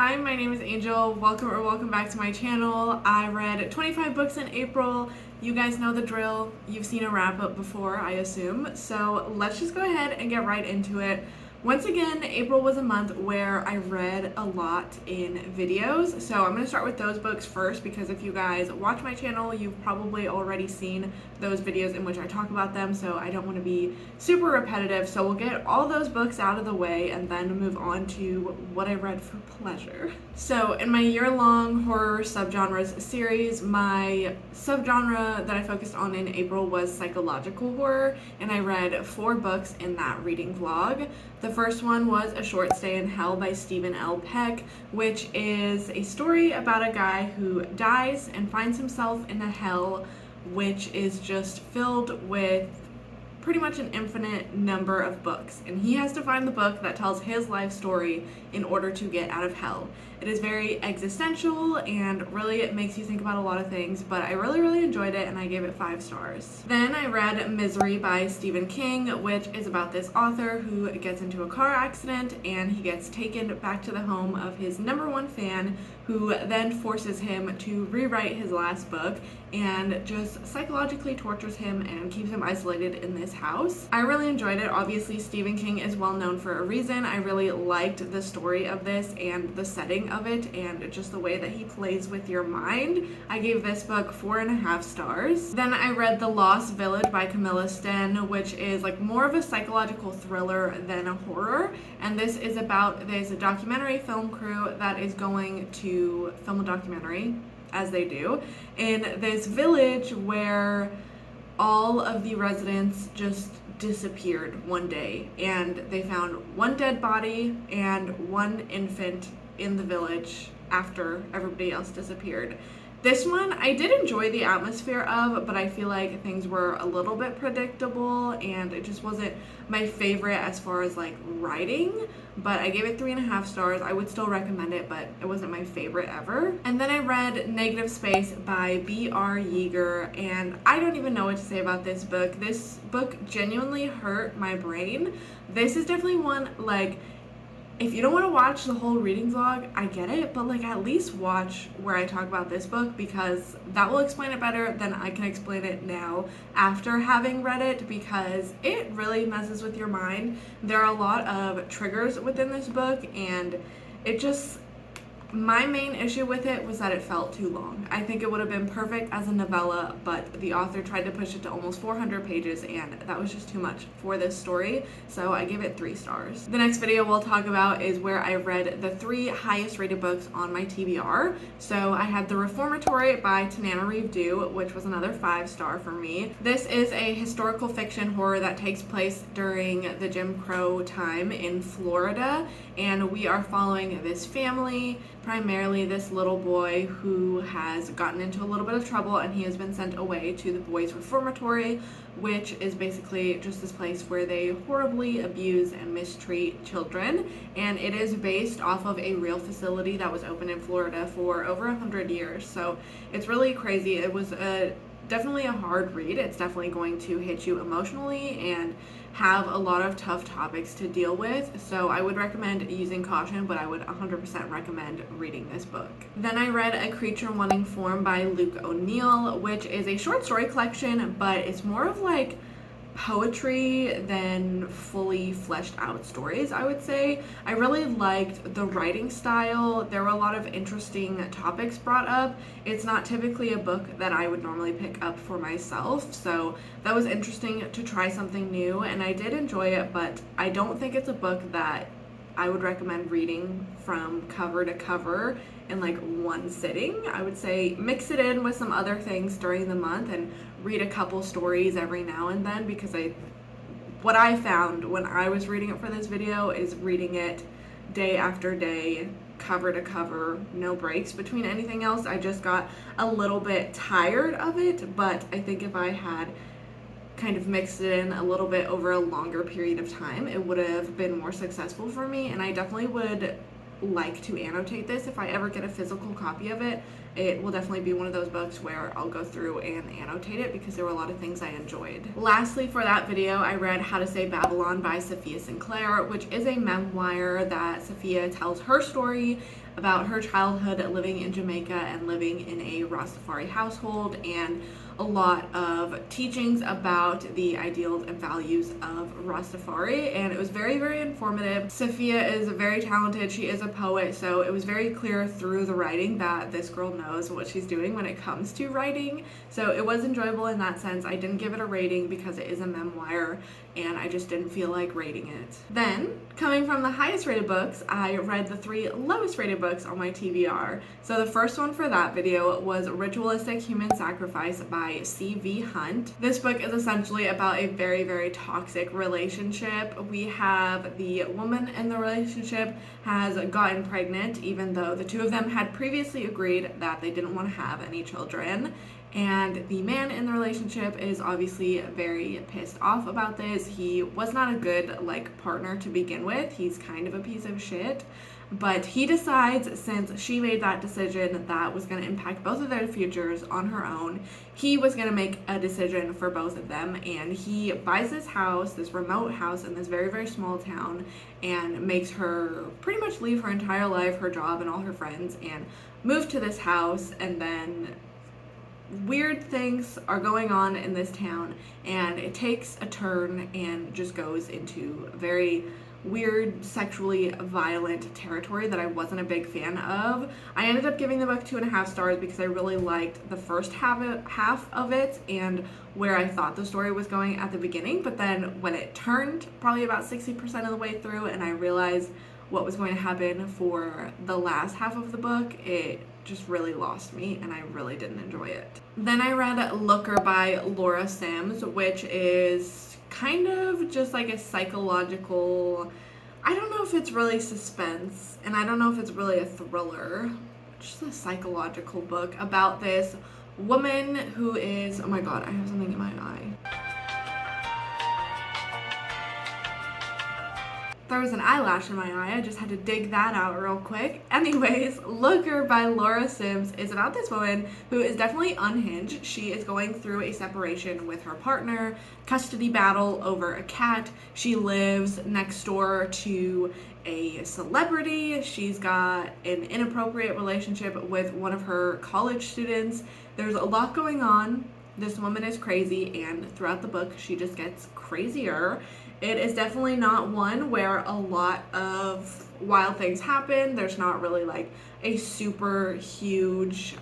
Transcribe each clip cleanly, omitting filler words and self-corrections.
Hi, my name is Angel. Welcome back to my channel. I read 25 books in April. You guys know the drill. You've seen a wrap up before, I assume. So let's just go ahead and get right into it. Once again, April was a month where I read a lot in videos. So I'm going to start with those books first because if you guys watch my channel, you've probably already seen those videos in which I talk about them. So I don't want to be super repetitive. So we'll get all those books out of the way and then move on to what I read for pleasure. So in my year-long horror subgenres series, my subgenre that I focused on in April was psychological horror, and I read 4 books in that reading vlog. The first one was A Short Stay in Hell by Stephen L. Peck, which is a story about a guy who dies and finds himself in a hell which is just filled with pretty much an infinite number of books, and he has to find the book that tells his life story in order to get out of hell. It is very existential and really it makes you think about a lot of things, but I really enjoyed it and I gave it 5 stars. Then I read Misery by Stephen King, which is about this author who gets into a car accident and he gets taken back to the home of his #1 fan, who then forces him to rewrite his last book and just psychologically tortures him and keeps him isolated in this house. I really enjoyed it. Obviously, Stephen King is well known for a reason. I really liked the story of this and the setting of it and just the way that he plays with your mind. I gave this book 4.5 stars. Then I read The Lost Village by Camilla Sten, which is like more of a psychological thriller than a horror. And this is about this documentary film crew that is going to film a documentary, as they do, in this village where all of the residents just disappeared one day, and they found 1 dead body and 1 infant in the village after everybody else disappeared. This one I did enjoy the atmosphere of, but I feel like things were a little bit predictable and it just wasn't my favorite as far as like writing, but I gave it 3.5 stars. I would still recommend it, but it wasn't my favorite ever. And then I read Negative Space by B.R. Yeager, and I don't even know what to say about this book. This book genuinely hurt my brain. This is definitely one, like, if you don't want to watch the whole reading vlog, I get it, but like at least watch where I talk about this book because that will explain it better than I can explain it now after having read it, because it really messes with your mind. There are a lot of triggers within this book, and it just, my main issue with it was that it felt too long. I think it would have been perfect as a novella, but the author tried to push it to almost 400 pages, and that was just too much for this story, so I give it 3 stars. The next video we'll talk about is where I read the 3 highest rated books on my TBR. So I had The Reformatory by Tananarive Due, which was another 5-star for me. This is a historical fiction horror that takes place during the Jim Crow time in Florida, and we are following this family, primarily this little boy who has gotten into a little bit of trouble and he has been sent away to the Boys Reformatory, which is basically just this place where they horribly abuse and mistreat children, and it is based off of a real facility that was open in Florida for over 100 years. So it's really crazy. It was definitely a hard read. It's definitely going to hit you emotionally and have a lot of tough topics to deal with, so I would recommend using caution, but I would 100% recommend reading this book. Then I read A Creature Wanting Form by Luke O'Neill, which is a short story collection, but it's more of like poetry than fully fleshed out stories, I would say. I really liked the writing style. There were a lot of interesting topics brought up. It's not typically a book that I would normally pick up for myself, so that was interesting to try something new, and I did enjoy it, but I don't think it's a book that I would recommend reading from cover to cover in like one sitting. I would say mix it in with some other things during the month and read a couple stories every now and then, because what I found when I was reading it for this video is reading it day after day, cover to cover, no breaks between anything else. I just got a little bit tired of it, but I think if I had kind of mixed it in a little bit over a longer period of time, it would have been more successful for me, and I definitely would like to annotate this. If I ever get a physical copy of it, it will definitely be one of those books where I'll go through and annotate it because there were a lot of things I enjoyed. Lastly, for that video, I read How to Say Babylon by Safiya Sinclair, which is a memoir that Safiya tells her story about her childhood living in Jamaica and living in a Rastafari household, and a lot of teachings about the ideals and values of Rastafari, and it was very, very informative. Sophia is very talented. She is a poet, so it was very clear through the writing that this girl knows what she's doing when it comes to writing. So it was enjoyable in that sense. I didn't give it a rating because it is a memoir, and I just didn't feel like rating it. Then, coming from the highest rated books, I read the 3 lowest rated books on my TBR. So the first one for that video was Ritualistic Human Sacrifice by C.V. Hunt. This book is essentially about a very, very toxic relationship. We have the woman in the relationship has gotten pregnant, even though the two of them had previously agreed that they didn't want to have any children. And the man in the relationship is obviously very pissed off about this. He was not a good partner to begin with. He's kind of a piece of shit. But he decides, since she made that decision that was going to impact both of their futures on her own, he was going to make a decision for both of them. And he buys this house, this remote house in this very, very small town, and makes her pretty much leave her entire life, her job, and all her friends, and move to this house. And then weird things are going on in this town, and it takes a turn and just goes into very weird, sexually violent territory that I wasn't a big fan of. I ended up giving the book 2.5 stars because I really liked the first half of it and where I thought the story was going at the beginning, but then when it turned probably about 60% of the way through and I realized what was going to happen for the last half of the book, it just really lost me and I really didn't enjoy it. Then I read Looker by Laura Sims, which is kind of just like a psychological, I don't know if it's really suspense and I don't know if it's really a thriller, just a psychological book about this woman who is, oh my god, I have something in my eye. There was an eyelash in my eye. I just had to dig that out real quick. Anyways, Looker by Laura Sims is about this woman who is definitely unhinged. She is going through a separation with her partner, custody battle over a cat. She lives next door to a celebrity. She's got an inappropriate relationship with one of her college students. There's a lot going on. This woman is crazy, and throughout the book, she just gets crazier. It is definitely not one where a lot of wild things happen. There's not really like a super huge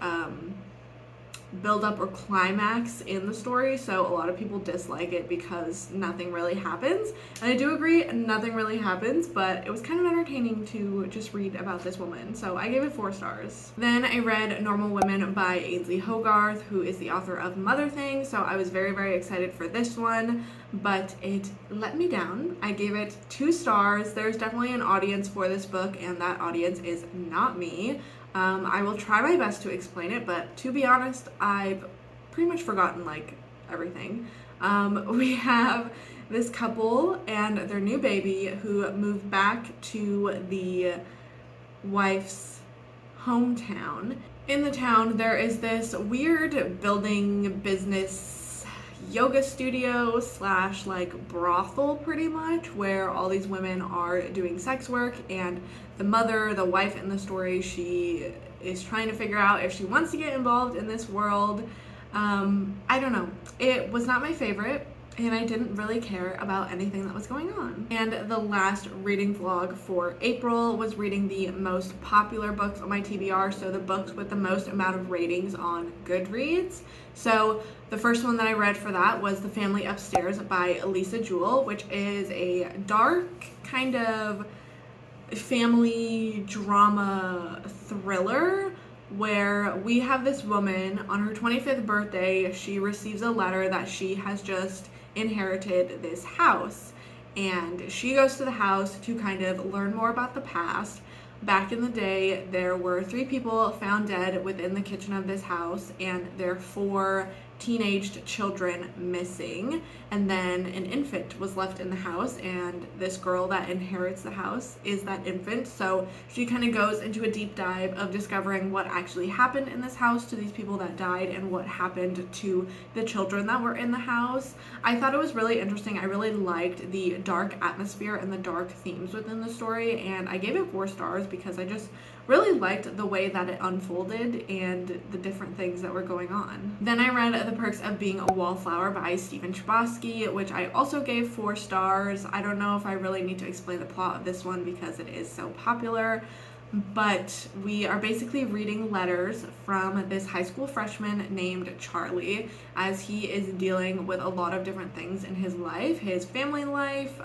build up or climax in the story, so a lot of people dislike it because nothing really happens. And I do agree, nothing really happens, but it was kind of entertaining to just read about this woman, so I gave it 4 stars. Then I read Normal Women by Ainsley Hogarth, who is the author of Mother Things, so I was very, very excited for this one, but it let me down. I gave it 2 stars. There's definitely an audience for this book, and that audience is not me. I will try my best to explain it, but to be honest, I've pretty much forgotten everything. We have this couple and their new baby who move back to the wife's hometown. In the town, there is this weird building business yoga studio slash brothel pretty much, where all these women are doing sex work, and the mother, the wife in the story, she is trying to figure out if she wants to get involved in this world. I don't know. It was not my favorite, and I didn't really care about anything that was going on. And the last reading vlog for April was reading the most popular books on my TBR, so the books with the most amount of ratings on Goodreads. So the first one that I read for that was The Family Upstairs by Elisa Jewell, which is a dark kind of family drama thriller where we have this woman on her 25th birthday. She receives a letter that she has just inherited this house, and she goes to the house to kind of learn more about the past. Back in the day, there were 3 people found dead within the kitchen of this house, and there are 4 teenaged children missing, and then an infant was left in the house, and this girl that inherits the house is that infant. So she kind of goes into a deep dive of discovering what actually happened in this house to these people that died and what happened to the children that were in the house. I thought it was really interesting. I really liked the dark atmosphere and the dark themes within the story, and I gave it 4 stars because I just really liked the way that it unfolded and the different things that were going on. Then I read The Perks of Being a Wallflower by Stephen Chbosky, which I also gave 4 stars. I don't know if I really need to explain the plot of this one because it is so popular, but we are basically reading letters from this high school freshman named Charlie as he is dealing with a lot of different things in his life, his family life,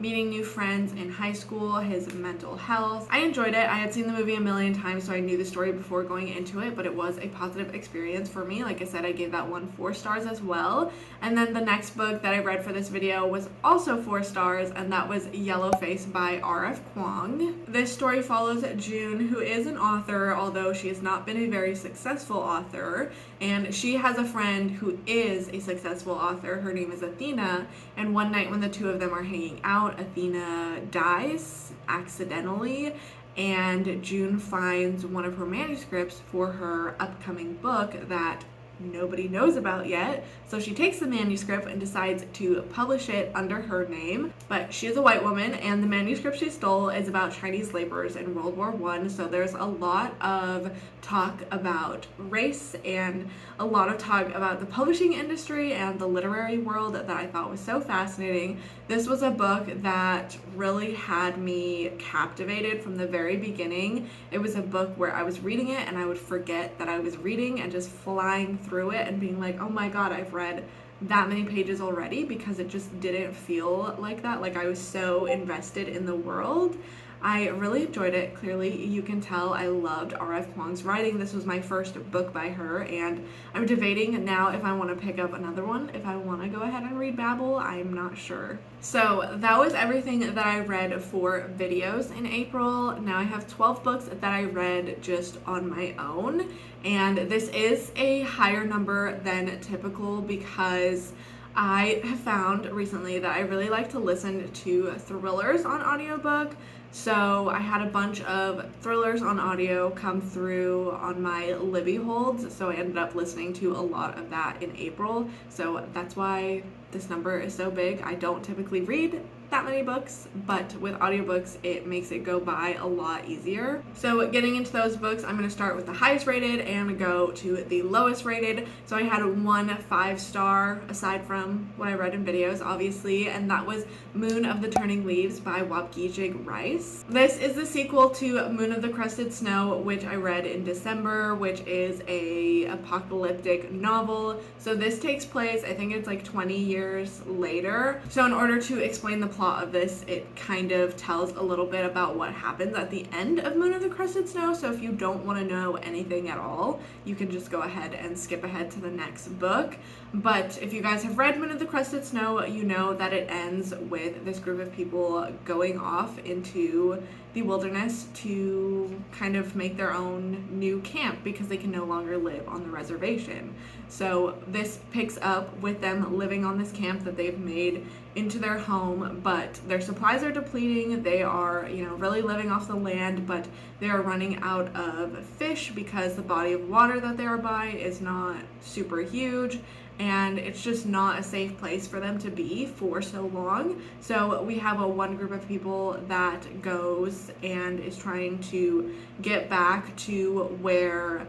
meeting new friends in high school, his mental health. I enjoyed it. I had seen the movie a million times, so I knew the story before going into it, but it was a positive experience for me. Like I said, I gave that one 4 stars as well. And then the next book that I read for this video was also 4 stars, and that was Yellowface by R.F. Kuang. This story follows June, who is an author, although she has not been a very successful author, and she has a friend who is a successful author. Her name is Athena, and one night when the two of them are hanging out, Athena dies accidentally, and June finds one of her manuscripts for her upcoming book that nobody knows about yet. So she takes the manuscript and decides to publish it under her name. But she is a white woman, and the manuscript she stole is about Chinese laborers in World War I. So there's a lot of talk about race and a lot of talk about the publishing industry and the literary world that I thought was so fascinating. This was a book that really had me captivated from the very beginning. It was a book where I was reading it and I would forget that I was reading and just flying through it and being like, oh my god, I've read that many pages already, because it just didn't feel like that. Like, I was so invested in the world. I really enjoyed it. Clearly, you can tell I loved R.F. Kuang's writing. This was my first book by her, and I'm debating now if I want to pick up another one, if I want to go ahead and read Babel. I'm not sure. So that was everything that I read for videos in April. Now I have 12 books that I read just on my own, and this is a higher number than typical because I have found recently that I really like to listen to thrillers on audiobook. So I had a bunch of thrillers on audio come through on my Libby holds, so I ended up listening to a lot of that in April. So that's why this number is so big. I don't typically read that many books, but with audiobooks it makes it go by a lot easier. So getting into those books, I'm going to start with the highest rated and go to the lowest rated. So I had one 5-star aside from what I read in videos, obviously, and that was Moon of the Turning Leaves by Wapgichig Rice. This is the sequel to Moon of the Crusted Snow, which I read in December, which is a apocalyptic novel. So this takes place, I think it's like 20 years later. So in order to explain the plot of this, it kind of tells a little bit about what happens at the end of Moon of the Crusted Snow. So if you don't want to know anything at all, you can just go ahead and skip ahead to the next book. But if you guys have read Moon of the Crusted Snow, you know that it ends with this group of people going off into the wilderness to kind of make their own new camp because they can no longer live on the reservation. So this picks up with them living on this camp that they've made into their home, but their supplies are depleting. They are, really living off the land, but they are running out of fish because the body of water that they are by is not super huge, and it's just not a safe place for them to be for so long. So we have one group of people that goes and is trying to get back to where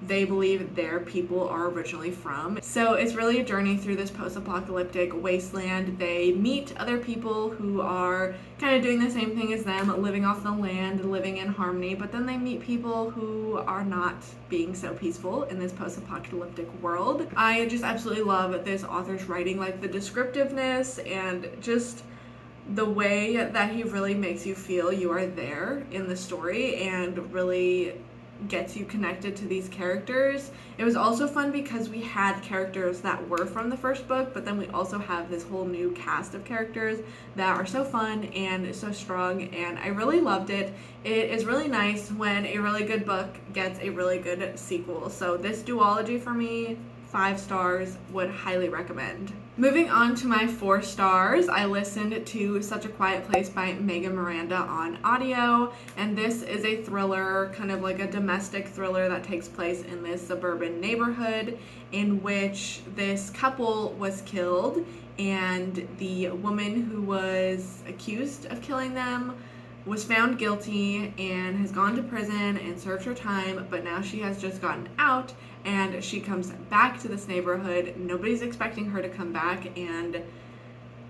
they believe their people are originally from. So it's really a journey through this post-apocalyptic wasteland. They meet other people who are kind of doing the same thing as them, living off the land, living in harmony, but then they meet people who are not being so peaceful in this post-apocalyptic world. I just absolutely love this author's writing, like the descriptiveness and just the way that he really makes you feel you are there in the story and really gets you connected to these characters. It was also fun because we had characters that were from the first book, but then we also have this whole new cast of characters that are so fun and so strong, and I really loved it. It is really nice when a really good book gets a really good sequel. So this duology for me, 5 stars, would highly recommend. Moving on to my 4 stars, I listened to Such a Quiet Place by Megan Miranda on audio, and this is a thriller, kind of like a domestic thriller that takes place in this suburban neighborhood in which this couple was killed, and the woman who was accused of killing them was found guilty and has gone to prison and served her time, but now she has just gotten out and she comes back to this neighborhood. Nobody's expecting her to come back, and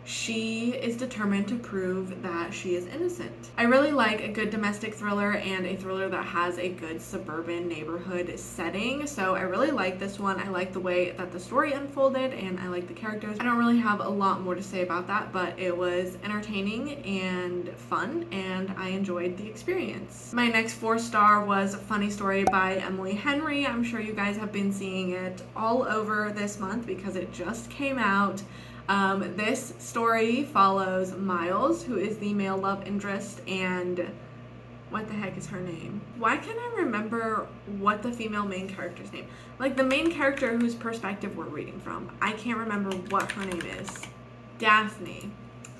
she is determined to prove that she is innocent. I really like a good domestic thriller and a thriller that has a good suburban neighborhood setting, so I really like this one. I like the way that the story unfolded, and I like the characters. I don't really have a lot more to say about that, but it was entertaining and fun, and I enjoyed the experience. My next 4-star was Funny Story by Emily Henry. I'm sure you guys have been seeing it all over this month because it just came out. This story follows Miles, who is the male love interest, and what the heck is her name? Why can't I remember what the female main character's name? Like the main character whose perspective we're reading from. I can't remember what her name is. Daphne.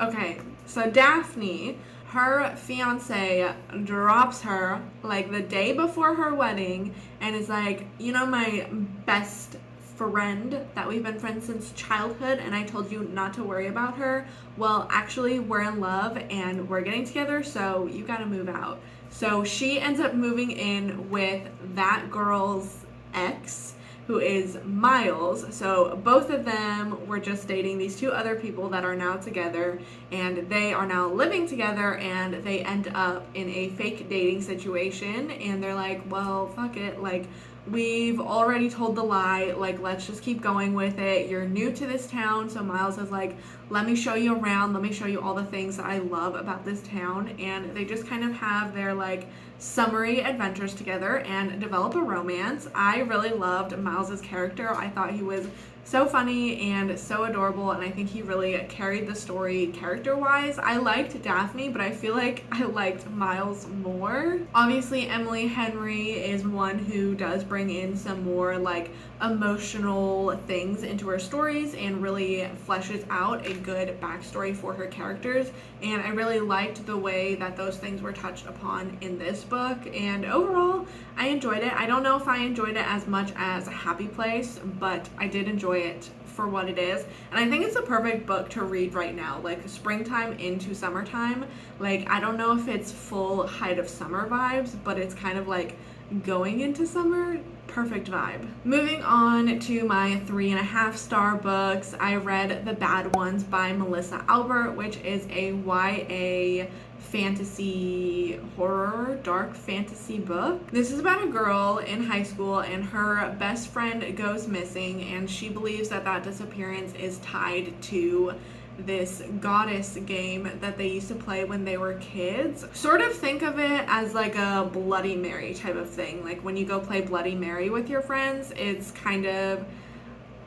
Okay, so Daphne, her fiance drops her like the day before her wedding and is like, you know, my best friend that we've been friends since childhood, and I told you not to worry about her. Well, actually, we're in love and we're getting together, so you gotta move out. So she ends up moving in with that girl's ex, who is Miles. So both of them were just dating these two other people that are now together, and they are now living together, and they end up in a fake dating situation, and they're like, well, fuck it, like, we've already told the lie, like, let's just keep going with it. You're new to this town, so Miles is like, let me show you around, let me show you all the things that I love about this town, and they just kind of have their, like, summery adventures together and develop a romance. I really loved Miles's character. I thought he was so funny and so adorable, and I think he really carried the story character-wise. I liked Daphne, but I feel like I liked Miles more. Obviously, Emily Henry is one who does bring in some more like emotional things into her stories and really fleshes out a good backstory for her characters, and I really liked the way that those things were touched upon in this book, and overall I enjoyed it. I don't know if I enjoyed it as much as Happy Place, but I did enjoy it for what it is, and I think it's a perfect book to read right now, like springtime into summertime. Like, I don't know if it's full height of summer vibes, but it's kind of like going into summer. Perfect vibe. Moving on to my 3.5-star books, I read The Bad Ones by Melissa Albert, which is a YA fantasy horror, dark fantasy book. This is about a girl in high school, and her best friend goes missing, and she believes that that disappearance is tied to this goddess game that they used to play when they were kids. Sort of think of it as like a Bloody Mary type of thing. Like when you go play Bloody Mary with your friends, it's kind of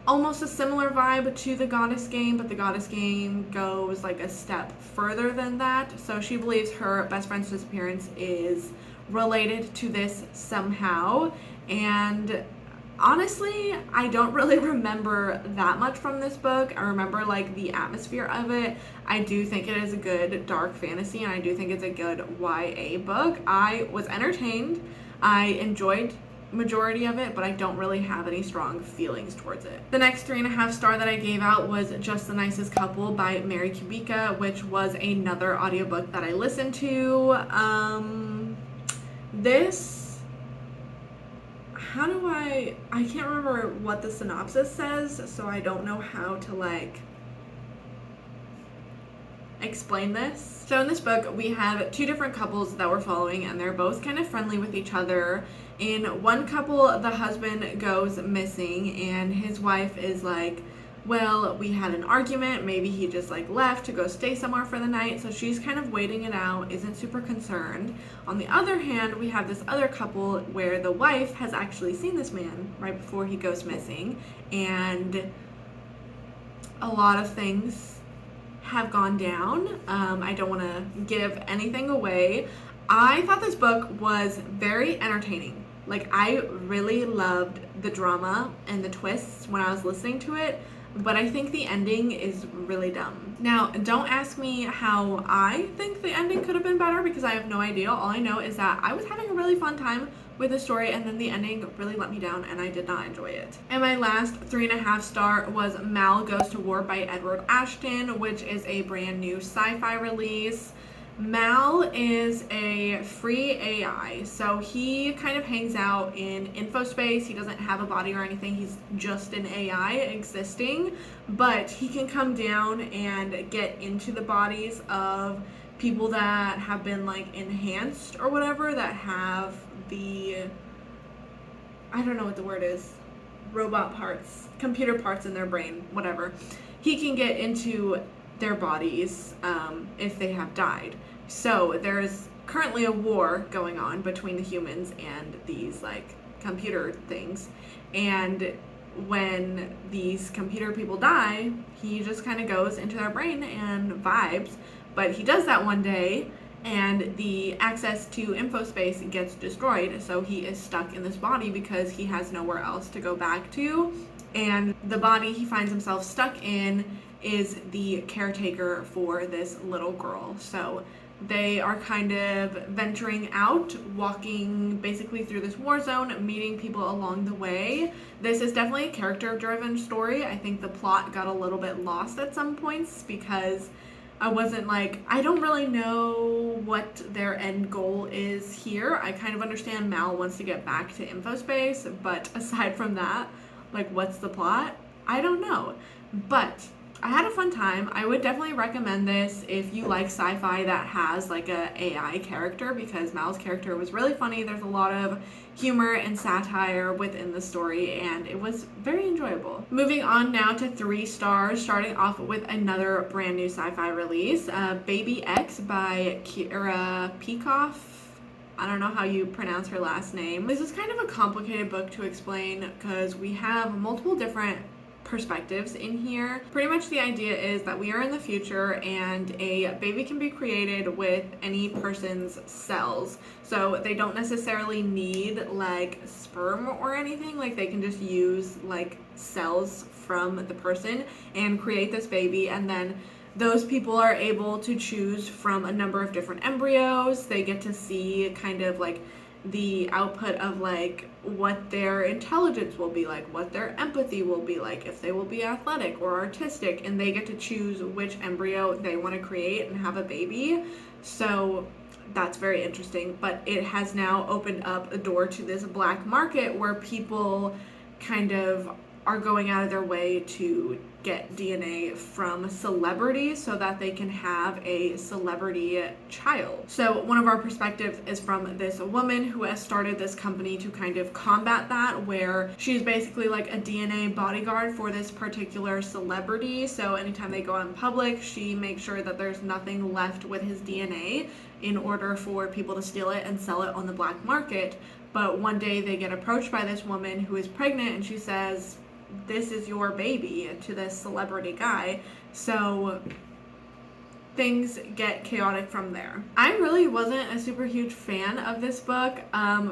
almost a similar vibe to the goddess game, but the goddess game goes like a step further than that. So she believes her best friend's disappearance is related to this somehow, and honestly, I don't really remember that much from this book. I remember like the atmosphere of it. I do think it is a good dark fantasy, and I do think it's a good YA book. I was entertained. I enjoyed majority of it, but I don't really have any strong feelings towards it. The next 3.5-star that I gave out was Just the Nicest Couple by Mary Kubica, which was another audiobook that I listened to. I can't remember what the synopsis says, so I don't know how to like explain this. So in this book, we have two different couples that we're following, and they're both kind of friendly with each other. In one couple, the husband goes missing, and his wife is like, well, we had an argument, maybe he just like left to go stay somewhere for the night, so she's kind of waiting it out, isn't super concerned. On the other hand, we have this other couple where the wife has actually seen this man right before he goes missing, and a lot of things have gone down. I don't want to give anything away. I thought this book was very entertaining. Like, I really loved the drama and the twists when I was listening to it, but I think the ending is really dumb. Now, don't ask me how I think the ending could have been better, because I have no idea. All I know is that I was having a really fun time with the story, and then the ending really let me down, and I did not enjoy it. And my last 3.5-star was Mal Goes to War by Edward Ashton, which is a brand new sci-fi release. Mal is a free AI, so he kind of hangs out in infospace. He doesn't have a body or anything, he's just an AI existing, but he can come down and get into the bodies of people that have been like enhanced or whatever, that have the, I don't know what the word is, robot parts, computer parts in their brain, whatever. He can get into their bodies if they have died. So there's currently a war going on between the humans and these like computer things, and when these computer people die, he just kind of goes into their brain and vibes. But he does that one day, and the access to infospace gets destroyed, so he is stuck in this body because he has nowhere else to go back to. And the body he finds himself stuck in is the caretaker for this little girl. So they are kind of venturing out, walking basically through this war zone, meeting people along the way. This is definitely a character-driven story. I think the plot got a little bit lost at some points because I wasn't like, I don't really know what their end goal is here. I kind of understand Mal wants to get back to infospace, but aside from that, like, what's the plot? I don't know. But I had a fun time. I would definitely recommend this if you like sci-fi that has like a AI character, because Mal's character was really funny. There's a lot of humor and satire within the story, and it was very enjoyable. Moving on now to 3 stars, starting off with another brand new sci-fi release, Baby X by Kira Peikoff. I don't know how you pronounce her last name. This is kind of a complicated book to explain because we have multiple different perspectives in here. Pretty much the idea is that we are in the future and a baby can be created with any person's cells. So they don't necessarily need like sperm or anything, like they can just use like cells from the person and create this baby, and then those people are able to choose from a number of different embryos. They get to see kind of like the output of like what their intelligence will be like, what their empathy will be like, if they will be athletic or artistic, and they get to choose which embryo they want to create and have a baby. So that's very interesting, but it has now opened up a door to this black market where people kind of are going out of their way to get DNA from celebrities so that they can have a celebrity child. So one of our perspectives is from this woman who has started this company to kind of combat that, where she's basically like a DNA bodyguard for this particular celebrity. So anytime they go out in public, she makes sure that there's nothing left with his DNA in order for people to steal it and sell it on the black market. But one day they get approached by this woman who is pregnant, and she says, "This is your baby," to this celebrity guy. So things get chaotic from there. I really wasn't a super huge fan of this book.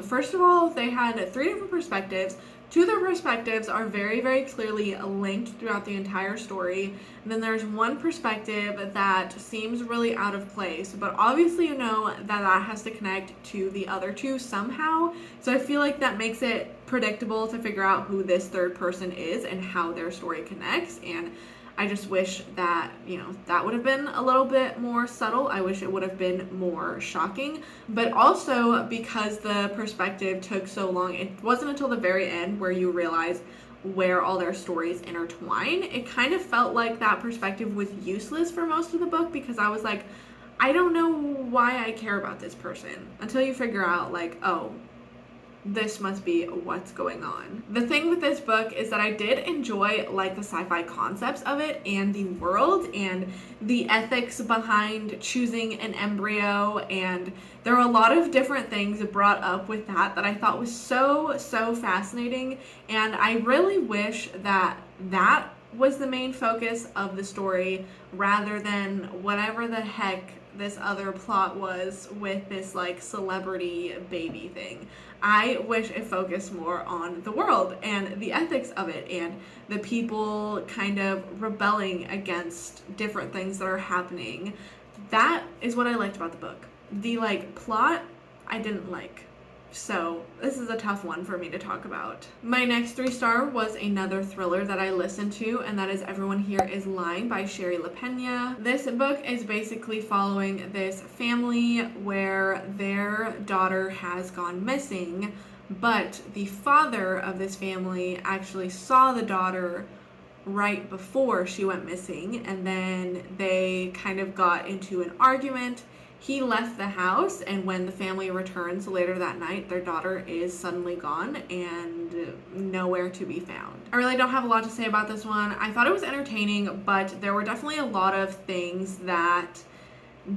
First of all, they had 3 different perspectives. 2 of the perspectives are very, very clearly linked throughout the entire story. And then there's one perspective that seems really out of place, but obviously you know that that has to connect to the other 2 somehow. So I feel like that makes it predictable to figure out who this third person is and how their story connects. And I just wish that, you know, that would have been a little bit more subtle. I wish it would have been more shocking. But also, because the perspective took so long, it wasn't until the very end where you realize where all their stories intertwine. It kind of felt like that perspective was useless for most of the book, because I was like, I don't know why I care about this person, until you figure out like, oh, this must be what's going on. The thing with this book is that I did enjoy like the sci-fi concepts of it and the world and the ethics behind choosing an embryo, and there were a lot of different things brought up with that I thought was so fascinating, and I really wish that that was the main focus of the story rather than whatever the heck this other plot was with this like celebrity baby thing. I wish it focused more on the world and the ethics of it and the people kind of rebelling against different things that are happening. That is what I liked about the book. The like plot I didn't like. So this is a tough one for me to talk about. My next 3-star was another thriller that I listened to, and that is Everyone Here Is Lying by Sherry LaPena. This book is basically following this family where their daughter has gone missing, but the father of this family actually saw the daughter right before she went missing, and then they kind of got into an argument. He left the house, and when the family returns later that night, their daughter is suddenly gone and nowhere to be found. I really don't have a lot to say about this one. I thought it was entertaining, but there were definitely a lot of things that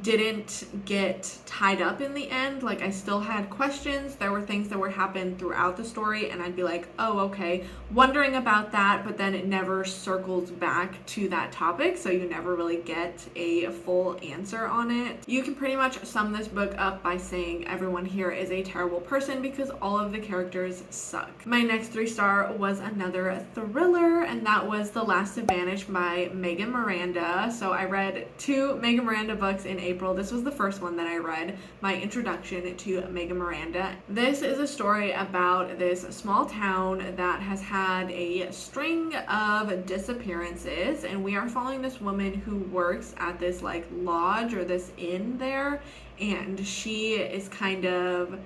didn't get tied up in the end. Like, I still had questions. There were things that were happening throughout the story, and I'd be like, oh, okay, wondering about that, but then it never circles back to that topic, so you never really get a full answer on it. You can pretty much sum this book up by saying everyone here is a terrible person because all of the characters suck. My next 3-star was another thriller, and that was The Last to Vanish by Megan Miranda. So I read 2 Megan Miranda books in April. This was the first one that I read, my introduction to Megan Miranda. This is a story about this small town that has had a string of disappearances, and we are following this woman who works at this like lodge or this inn there, and she is kind of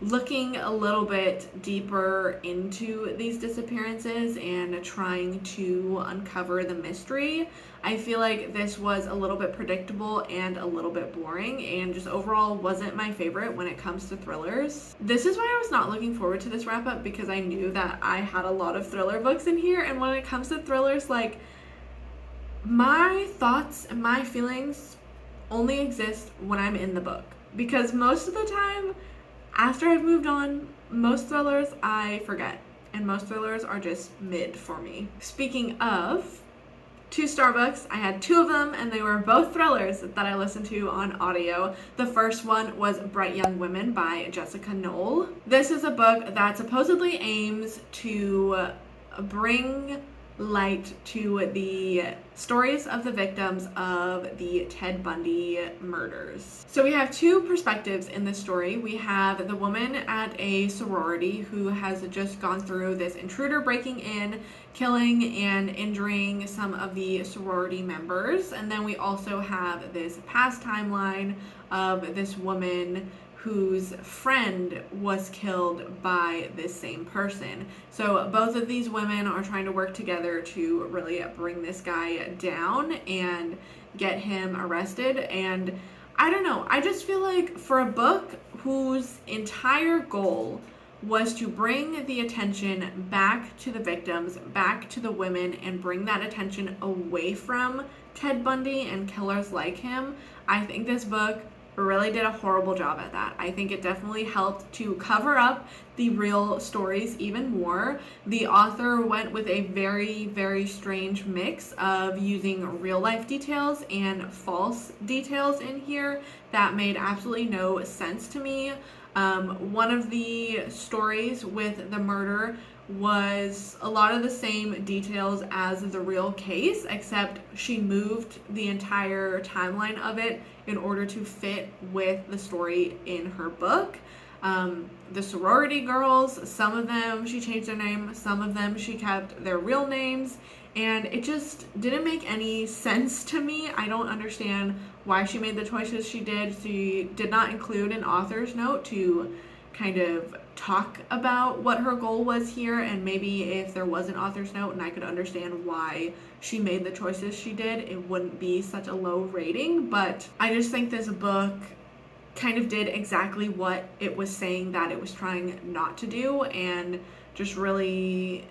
looking a little bit deeper into these disappearances and trying to uncover the mystery. I feel like this was a little bit predictable and a little bit boring, and just overall wasn't my favorite when it comes to thrillers. This is why I was not looking forward to this wrap up, because I knew that I had a lot of thriller books in here, and when it comes to thrillers, like, my thoughts and my feelings only exist when I'm in the book, because most of the time after I've moved on, most thrillers I forget, and most thrillers are just mid for me. Speaking of 2-star books, I had 2 of them, and they were both thrillers that I listened to on audio. The first one was Bright Young Women by Jessica Knoll. This is a book that supposedly aims to bring light to the stories of the victims of the Ted Bundy murders. So we have 2 perspectives in this story. We have the woman at a sorority who has just gone through this intruder breaking in, killing and injuring some of the sorority members. And then we also have this past timeline of this woman whose friend was killed by this same person. So both of these women are trying to work together to really bring this guy down and get him arrested. And I don't know, I just feel like for a book whose entire goal was to bring the attention back to the victims, back to the women, and bring that attention away from Ted Bundy and killers like him, I think this book really did a horrible job at that. I think it definitely helped to cover up the real stories even more. The author went with a very, very strange mix of using real life details and false details in here that made absolutely no sense to me. One of the stories with the murder was a lot of the same details as the real case, except she moved the entire timeline of it in order to fit with the story in her book. The sorority girls, some of them she changed their name, some of them she kept their real names, and it just didn't make any sense to me. I don't understand why she made the choices she did. She did not include an author's note to kind of talk about what her goal was here, and maybe if there was an author's note and I could understand why she made the choices she did, it wouldn't be such a low rating. But I just think this book kind of did exactly what it was saying that it was trying not to do, and just really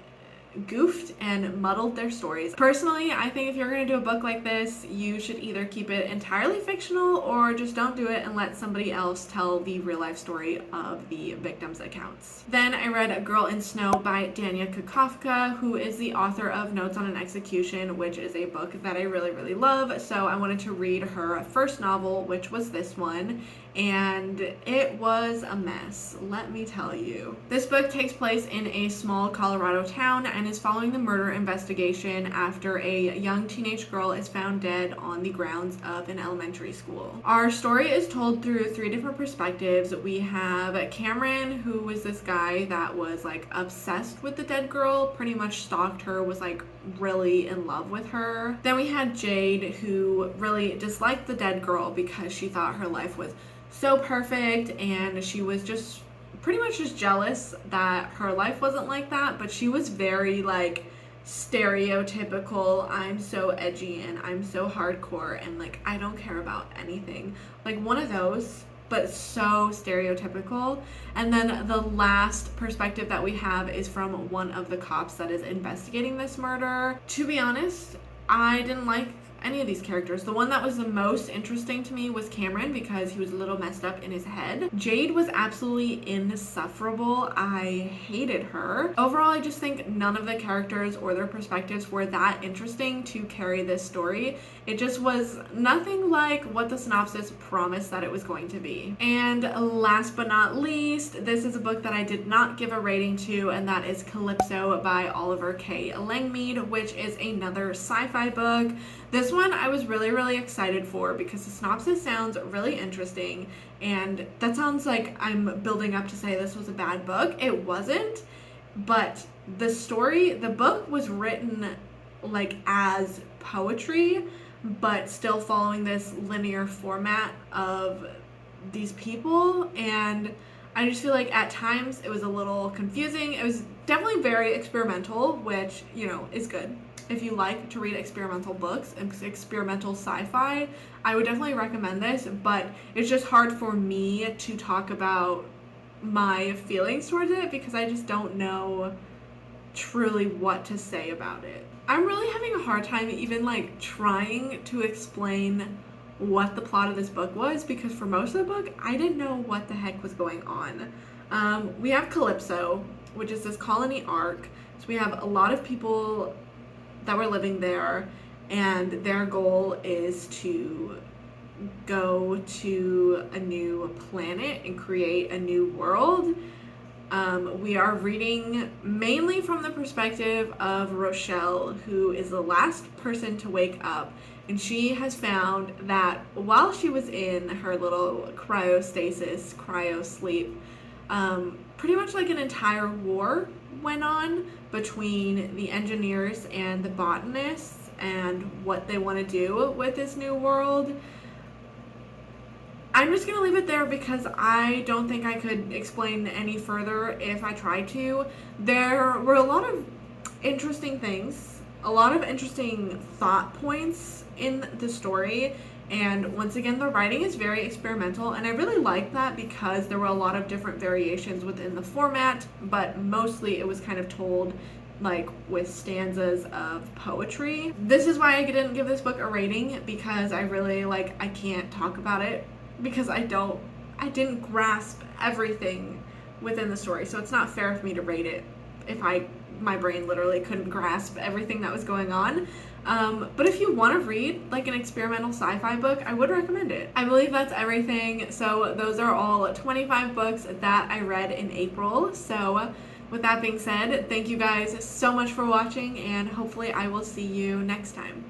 goofed and muddled their stories. Personally, I think if you're going to do a book like this, you should either keep it entirely fictional or just don't do it and let somebody else tell the real life story of the victims' accounts. Then I read A Girl in Snow by Dania Kukafka, who is the author of Notes on an Execution, which is a book that I really, really love. So I wanted to read her first novel, which was this one. and it was a mess, let me tell you. This book takes place in a small Colorado town and is following the murder investigation after a young teenage girl is found dead on the grounds of an elementary school. Our story is told through 3 different perspectives. We have Cameron, who was this guy that was like obsessed with the dead girl, pretty much stalked her, was like really in love with her. Then we had Jade, who really disliked the dead girl because she thought her life was so perfect and she was just pretty much just jealous that her life wasn't like that. But she was very like stereotypical, I'm so edgy and I'm so hardcore and like I don't care about anything, like one of those, but so stereotypical. And then the last perspective that we have is from one of the cops that is investigating this murder. To be honest, I didn't like any of these characters. The one that was the most interesting to me was Cameron because he was a little messed up in his head. Jade was absolutely insufferable. I hated her. Overall, I just think none of the characters or their perspectives were that interesting to carry this story. It just was nothing like what the synopsis promised that it was going to be. And last but not least, this is a book that I did not give a rating to, and that is Calypso by Oliver K. Langmead, which is another sci-fi book. This one I was really excited for because the synopsis sounds really interesting, and that sounds like I'm building up to say this was a bad book. It wasn't, but the book was written like as poetry, but still following this linear format of these people, and I just feel like at times it was a little confusing. It was definitely very experimental, which, you know, is good. If you like to read experimental books and experimental sci-fi, I would definitely recommend this, but it's just hard for me to talk about my feelings towards it because I just don't know truly what to say about it. I'm really having a hard time even like trying to explain what the plot of this book was because for most of the book, I didn't know what the heck was going on. We have Calypso, which is this colony arc. So we have a lot of people that were living there, and their goal is to go to a new planet and create a new world. We are reading mainly from the perspective of Rochelle, who is the last person to wake up, and she has found that while she was in her little cryo sleep, pretty much like an entire war went on between the engineers and the botanists and what they want to do with this new world. I'm just going to leave it there because I don't think I could explain any further if I tried to. There were a lot of interesting things, a lot of interesting thought points in the story, and once again, the writing is very experimental, and I really like that because there were a lot of different variations within the format, but mostly it was kind of told like with stanzas of poetry. This is why I didn't give this book a rating, because I really I can't talk about it because I didn't grasp everything within the story, so it's not fair for me to rate it if my brain literally couldn't grasp everything that was going on. But if you want to read like an experimental sci-fi book, I would recommend it. I believe that's everything. So those are all 25 books that I read in April. So with that being said, thank you guys so much for watching, and hopefully I will see you next time.